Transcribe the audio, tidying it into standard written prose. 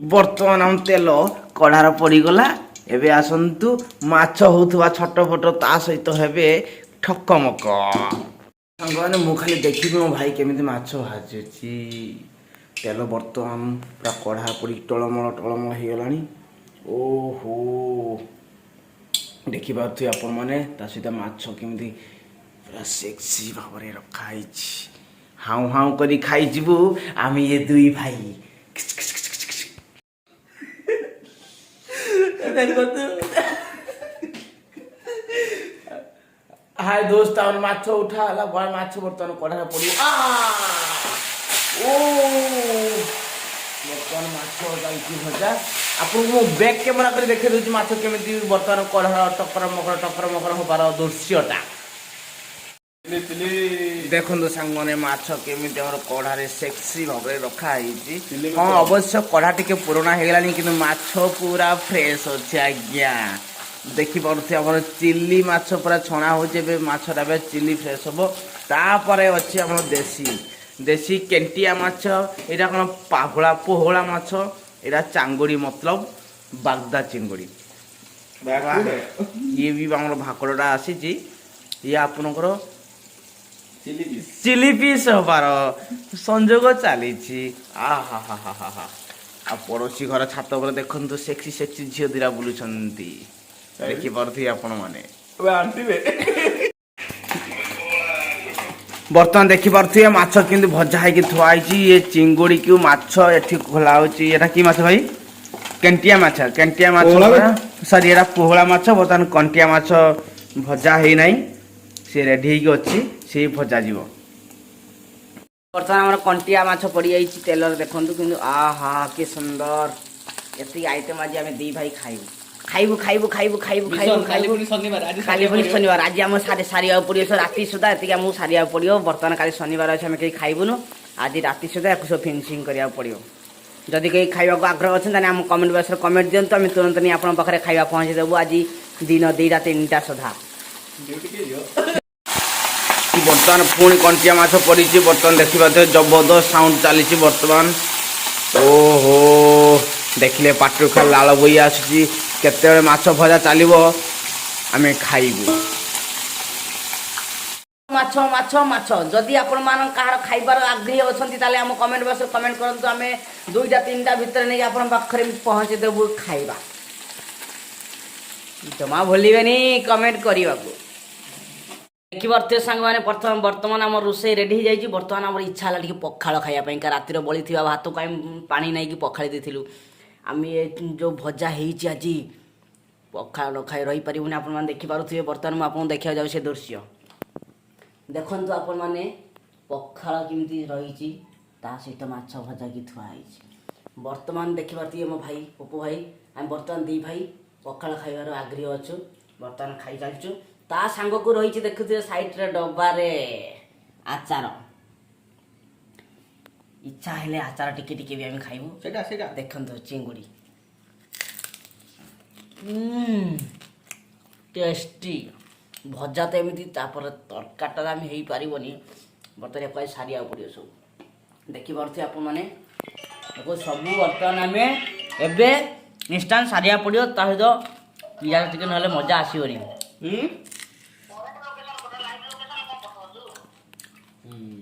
बर्तमान हम तेल कढ़ार पड़गला एबे आसतु माछ होउथवा छट फट ता सहित हेबे ठकमक सांगने मु खाली देखिबि मो भाई केमिति माछ भाजुची तेल बर्तमान पूरा कढ़ा पड़ी टलमल हो गलानी ओहो देखि पाथि आपण माने ता सहित माछ केमिति पूरा सेक्सी भाବରେ रखा ହେଇଛି हाउ हाउ करी खाई जिबु आमी ये दुई भाई हाय दोस्त आउन माछ उठा हला बड़ माछ बर्तन कढ़ा पड़ी ओ बर्तन माछ जाई भजा आपन मो बैक कैमरा कर देखे दउची माछ केमिति बर्तन कढ़ा टकर मकर होबार दृश्यटा देखो सांगने माछ केमिति हमर कढ़ारे सेक्सी भाबरे रखा ହେଇଛି हां अवश्य कढ़ा टिके पुराना हे गलानी किंतु माछ पूरा फ्रेश अछि आज्ञा देखि पड़थि हमर चिल्ली माछ पूरा छणा होचे बे माछटा बे चिल्ली फ्रेश होबो तापरे अछि हमर देसी केंटिया माछ एटा कोन पोहला माछ एटा चांगुड़ी मतलब बागदा चिंगुड़ी ये भी हमर भाकड़टा आसीची ये आपनकर चिली पीस हबार संजोग चली आ पड़ोसी घर छात पर देखु सेक्सी सेक्सी झील दिरा बुलूं देखी पार्थी आपण माने बर्तमान देखी पार्थी माछ किंतु भजा है थुआई ये चिंगुड़ी की माछ एठी खोला होची एटा की माछ भाई केंटिया माछ सॉरी एटा पोहला माछ बर्तमान कंटिया माछ भजा है नहीं से रेडी हो अच्छी से भजा जीव बर्तमान हमर कंटिया माछ पड़ी जाई तेल देखु कि आहा के सुंदर एती आइटम आज आम दी भाई खाइबू शनिवार आज आम सारिया पड़ो राति सुधा एति आमको सारिया पड़ो बर्तमान काली शनिवार अच्छे आम कहीं खाइबुनु आज राति सुधा एक सब फिनिशिंग करा पड़ो जदि कहीं खाइबा आग्रह अच्छे आम कमेंट बॉक्स में कमेंट दिंतु आम तुरंत नहीं आप पाखे खाइबा पहुँचीदेबू आज दिन 2टा 3टा सुधा बर्तमान पुणी कंटिया माछ पड़ी बर्तमान देखा जबरदस्त साउंड चली बर्तमान ओहो देखिले पाटू खा लाल बई आसुची केते माछ भजा चलो आम खाइबू माछ माछ माछ जदि आपण मान कहार खाइबार आग्रही अछंती ताले हम कमेंट बॉक्स कमेंट करंतु आम 2टा 3टा भितर नहीं आपण पाखरे पहुँचे देबू खाइबा जमा भूलिबेनी कमेंट करने देखी पार्थे सांग मैंने बर्तमान आम रोषे रेडी हो जाए बर्तमान आम इच्छा है टे पखाड़ खायापी रातिर बड़ी भात कहीं पानी नहीं पखाड़ी देलु आम जो भजा आज पखाड़ न खाई रही पारूनी आप देखिपे बर्तमान मुझे देखा जाऊँ से दृश्य देखु आपण मैंने पखाड़ केमी रही सहित माछ भजा की थुआई बर्तमान देखिपे मो भाई पपू भाई आम बर्तमान दी भाई पखाड़ खाइबार आग्रह अच्छु बर्तमान खाई चलचु ता सांग को रही देखुए साइड रे डब्बारे आचार इच्छा हेले आचार टिके टिके भी आम खाइबू सेटा देखंतु चिंगुड़ी टेस्टी भजा तो एमती तरकाटा आम हो पारनी बर्तमान एक सारिया पड़ो सब देखी पारे आप सब बर्तमान आम एवं इंस्टांट सारिया पड़ो सहित पियाज टिके ना मजा आसोनी